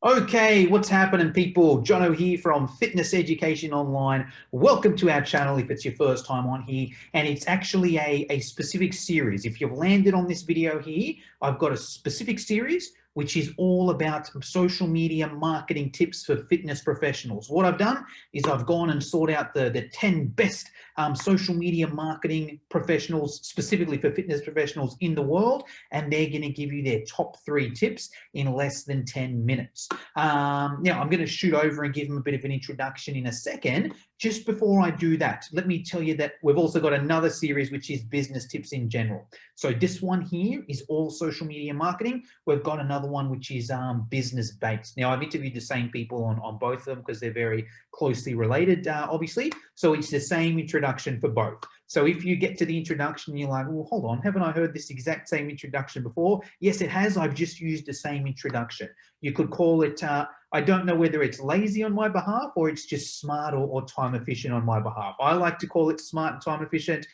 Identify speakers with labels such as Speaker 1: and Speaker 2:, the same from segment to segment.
Speaker 1: Okay, what's happening, people? Jono here from Fitness Education Online. Welcome to our channel if it's your first time on here. And it's actually a specific series. If you've landed on this video here, I've got a specific series which is all about social media marketing tips for fitness professionals. What I've done is I've gone and sought out the 10 best social media marketing professionals, specifically for fitness professionals in the world, and they're going to give you their top 3 tips in less than 10 minutes. Now, I'm going to shoot over and give them a bit of an introduction in a second. Just before I do that, let me tell you that we've also got another series, which is business tips in general. So this one here is all social media marketing. We've got another one, which is business based. Now, I've interviewed the same people on both of them because they're very closely related, obviously. So it's the same introduction for both. So if you get to the introduction, you're like, well, hold on, haven't I heard this exact same introduction before? Yes, it has. I've just used the same introduction. You could call it, I don't know whether it's lazy on my behalf or it's just smart or time efficient on my behalf. I like to call it smart and time efficient.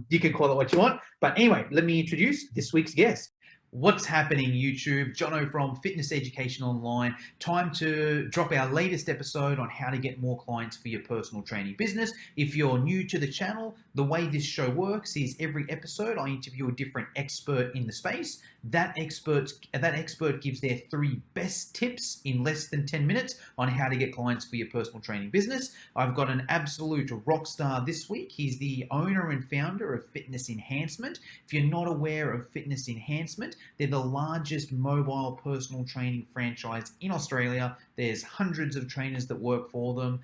Speaker 1: You can call it what you want. But anyway, let me introduce this week's guest. What's happening, YouTube? Jono from Fitness Education Online. Time to drop our latest episode on how to get more clients for your personal training business. If you're new to the channel, the way this show works is every episode I interview a different expert in the space. That expert gives their 3 best tips in less than 10 minutes on how to get clients for your personal training business. I've got an absolute rock star this week. He's the owner and founder of Fitness Enhancement. If you're not aware of Fitness Enhancement, they're the largest mobile personal training franchise in Australia. There's hundreds of trainers that work for them.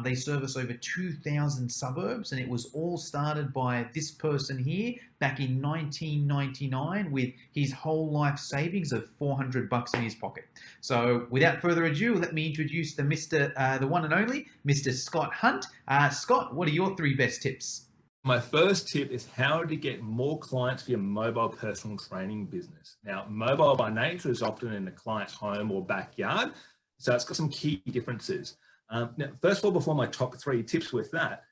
Speaker 1: They service over 2,000 suburbs, and it was all started by this person here back in 1999 with his whole life savings of $400 in his pocket. So without further ado, let me introduce the one and only Mr. Scott Hunt. Scott, what are your 3 best tips?
Speaker 2: My first tip is how to get more clients for your mobile personal training business. Now, mobile by nature is often in the client's home or backyard, so it's got some key differences. Now, first of all, before my top 3 tips with that,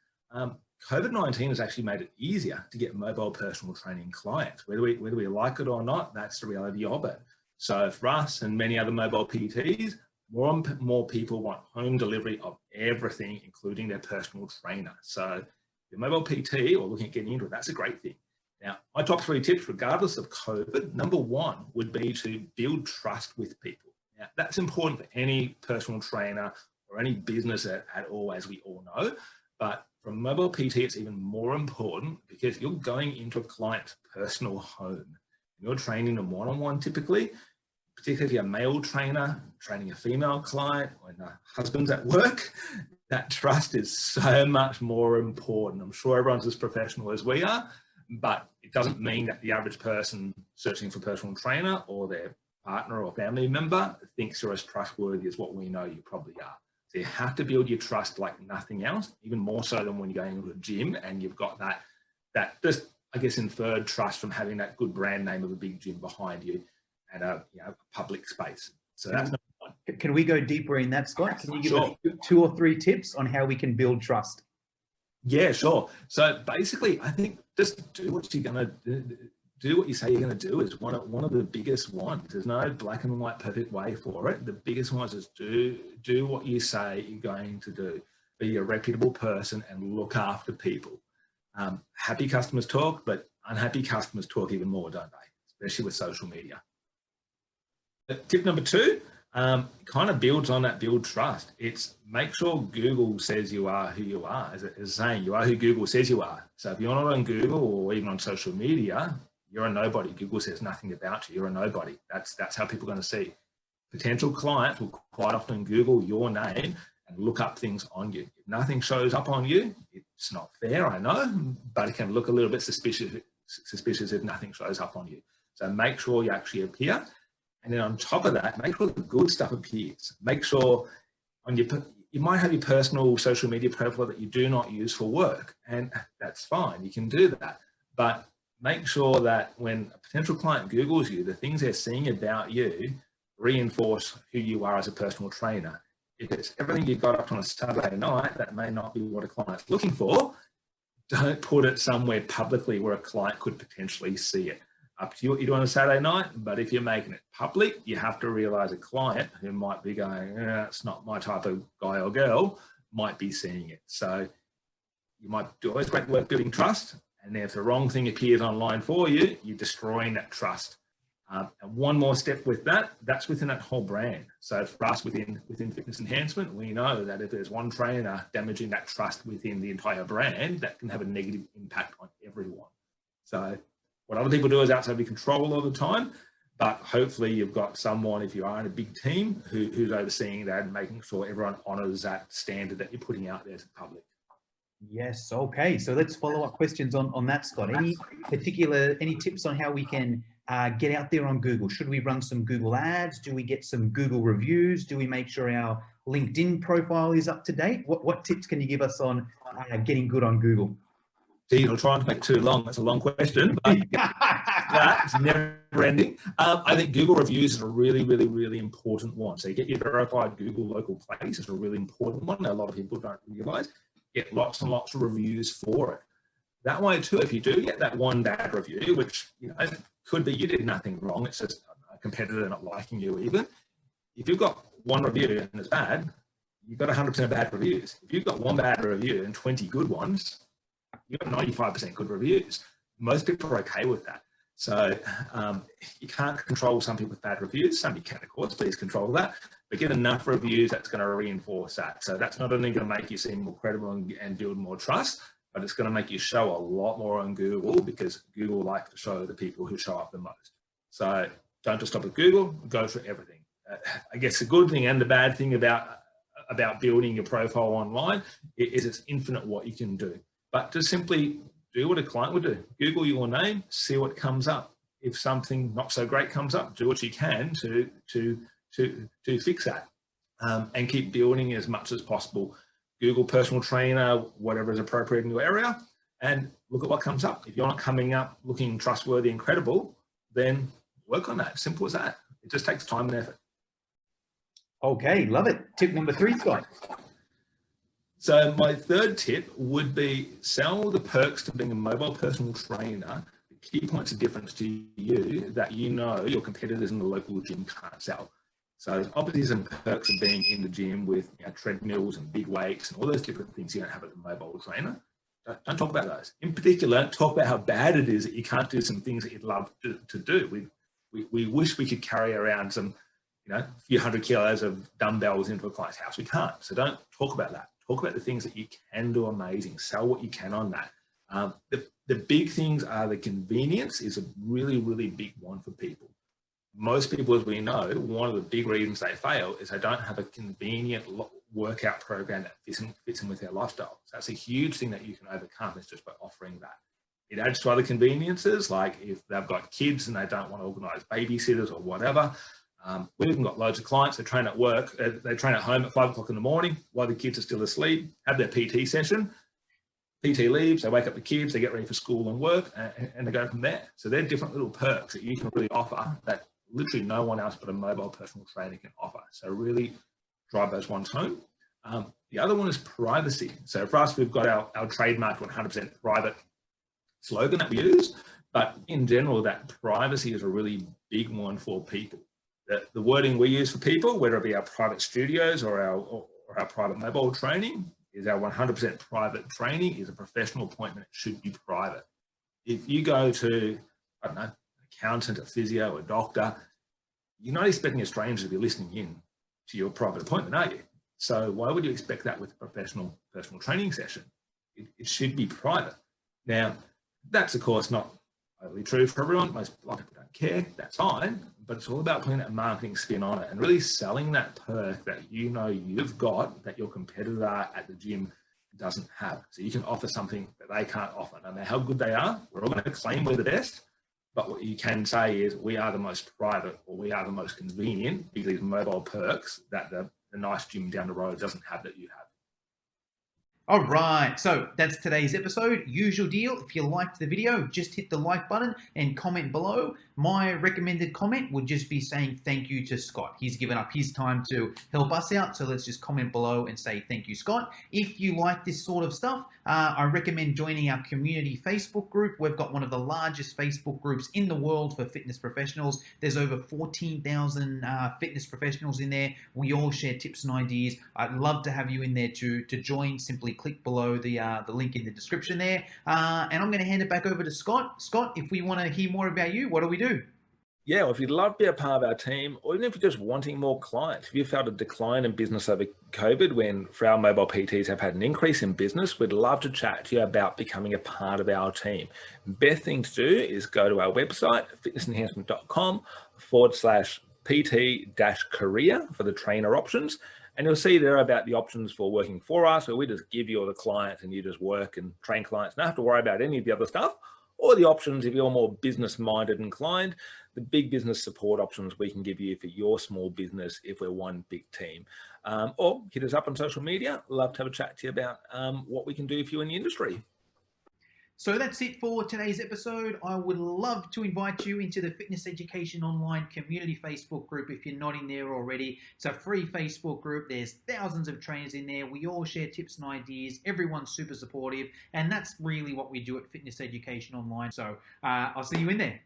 Speaker 2: COVID-19 has actually made it easier to get mobile personal training clients. Whether we like it or not, that's the reality of it. So for us and many other mobile PTs, more and more people want home delivery of everything, including their personal trainer. So your mobile PT or looking at getting into it, that's a great thing. Now, my top 3 tips, regardless of COVID, number 1 would be to build trust with people. Now, that's important for any personal trainer or any business at all, as we all know. But for mobile PT, it's even more important because you're going into a client's personal home. You're training them one-on-one typically, particularly if you're a male trainer, training a female client when the husband's at work. That trust is so much more important. I'm sure everyone's as professional as we are, but it doesn't mean that the average person searching for a personal trainer or their partner or family member thinks you're as trustworthy as what we know you probably are. So you have to build your trust like nothing else, even more so than when you're going into a gym and you've got that just, I guess, inferred trust from having that good brand name of a big gym behind you and a public space. So that's number 1.
Speaker 1: Can we go deeper in that, Scott? Can you give
Speaker 2: us
Speaker 1: 2 or 3 tips on how we can build trust?
Speaker 2: Yeah, sure. So basically, I think just do what you're going to do. What you say you're going to do is one of the biggest ones. There's no black and white perfect way for it. The biggest ones is do what you say you're going to do. Be a reputable person and look after people. Happy customers talk, but unhappy customers talk even more, don't they? Especially with social media. Tip number 2 kind of builds on that build trust. It's make sure Google says you are who you are. As saying, you are who Google says you are. So if you're not on Google or even on social media, you're a nobody. Google says nothing about you. You're a nobody. That's how people are going to see. Potential clients will quite often Google your name and look up things on you. If nothing shows up on you, it's not fair, I know, but it can look a little bit suspicious if nothing shows up on you. So make sure you actually appear. And then on top of that, make sure the good stuff appears. Make sure you might have your personal social media profile that you do not use for work, and that's fine. You can do that. But make sure that when a potential client Googles you, the things they're seeing about you reinforce who you are as a personal trainer. If it's everything you got up on a Saturday night, that may not be what a client's looking for. Don't put it somewhere publicly where a client could potentially see it. Up to you what you do on a Saturday night, but if you're making it public, you have to realize a client who might be going, it's not my type of guy or girl, might be seeing it. So you might do always great work building trust, and if the wrong thing appears online for you, you're destroying that trust. And one more step with that, that's within that whole brand. So for us within Fitness Enhancement, we know that if there's one trainer damaging that trust within the entire brand, that can have a negative impact on everyone. So what other people do is outside of your control all the time, but hopefully you've got someone, if you are in a big team, who's overseeing that and making sure everyone honors that standard that you're putting out there to the public.
Speaker 1: Yes. Okay. So let's follow up questions on that, Scott. Any tips on how we can get out there on Google? Should we run some Google ads? Do we get some Google reviews? Do we make sure our LinkedIn profile is up to date? What tips can you give us on getting good on Google?
Speaker 2: Gee, I'll try and make it too long. That's a long question, but it's never ending. I think Google reviews is a really, really, really important one. So you get your verified Google local place is a really important one. A lot of people don't realize. Get lots and lots of reviews for it. That way too, if you do get that one bad review, which could be you did nothing wrong, it's just a competitor not liking you even. If you've got one review and it's bad, you've got 100% bad reviews. If you've got one bad review and 20 good ones, you've got 95% good reviews. Most people are okay with that. So you can't control some people with bad reviews. Some you can, of course, please control that. But get enough reviews that's going to reinforce that. So that's not only going to make you seem more credible and build more trust, but it's going to make you show a lot more on Google, because Google likes to show the people who show up the most. So don't just stop at Google, go for everything. I guess the good thing and the bad thing about building your profile online is it's infinite what you can do. But just simply do what a client would do. Google your name, see what comes up. If something not so great comes up, do what you can to fix that, and keep building as much as possible. Google personal trainer, whatever is appropriate in your area, and look at what comes up. If you're not coming up looking trustworthy and credible, then work on that. Simple as that. It just takes time and effort.
Speaker 1: Okay, love it. Tip number 3, Scott.
Speaker 2: So my third tip would be sell the perks to being a mobile personal trainer. The key points of difference to you that your competitors in the local gym can't sell. So there's obviously some perks of being in the gym with treadmills and big weights and all those different things you don't have as a mobile trainer. Don't talk about those. In particular, talk about how bad it is that you can't do some things that you'd love to do. We wish we could carry around some, a few 100 kilos of dumbbells into a client's house. We can't. So don't talk about that. Talk about the things that you can do amazing. Sell what you can on that. The big things are the convenience is a really, really big one for people. Most people, as we know, one of the big reasons they fail is they don't have a convenient workout program that fits in with their lifestyle. So that's a huge thing that you can overcome, is just by offering that. It adds to other conveniences, like if they've got kids and they don't want to organise babysitters or whatever. We've even got loads of clients that train at work, they train at home at 5 o'clock in the morning while the kids are still asleep, have their PT session. PT leaves, they wake up the kids, they get ready for school and work, and they go from there. So they're different little perks that you can really offer that literally no one else but a mobile personal trainer can offer. So really drive those ones home. The other one is privacy. So for us, we've got our trademark 100% private slogan that we use, but in general, that privacy is a really big one for people. The wording we use for people, whether it be our private studios or our private mobile training, is our 100% private training is a professional appointment. It should be private. If you go to, I don't know, an accountant, a physio, a doctor, you're not expecting a stranger to be listening in to your private appointment, are you? So why would you expect that with a personal training session? It should be private. Now, that's of course not totally true for everyone. A lot of people don't care. That's fine. But it's all about putting that marketing spin on it and really selling that perk that you've got that your competitor at the gym doesn't have. So you can offer something that they can't offer. No matter how good they are, we're all going to claim we're the best. But what you can say is we are the most private, or we are the most convenient, these mobile perks that the nice gym down the road doesn't have that you have.
Speaker 1: All right, so that's today's episode. Usual deal. If you liked the video, just hit the like button and comment below. My recommended comment would just be saying thank you to Scott. He's given up his time to help us out, so let's just comment below and say thank you, Scott. If you like this sort of stuff, I recommend joining our community Facebook group. We've got one of the largest Facebook groups in the world for fitness professionals. There's over 14,000 fitness professionals in there. We all share tips and ideas. I'd love to have you in there to join. Simply click below the link in the description there. And I'm going to hand it back over to Scott. Scott, if we want to hear more about you, what do we do?
Speaker 2: Yeah, well, if you'd love to be a part of our team, or even if you're just wanting more clients, if you felt a decline in business over COVID, when for our mobile PTs have had an increase in business, we'd love to chat to you about becoming a part of our team. Best thing to do is go to our website, fitnessenhancement.com/PT-career for the trainer options. And you'll see there about the options for working for us, where we just give you all the clients and you just work and train clients. Don't have to worry about any of the other stuff. Or the options, if you're more business-minded inclined, the big business support options we can give you for your small business if we're one big team. Or hit us up on social media. Love to have a chat to you about what we can do for you in the industry.
Speaker 1: So that's it for today's episode. I would love to invite you into the Fitness Education Online community Facebook group if you're not in there already. It's a free Facebook group. There's thousands of trainers in there. We all share tips and ideas. Everyone's super supportive. And that's really what we do at Fitness Education Online. So I'll see you in there.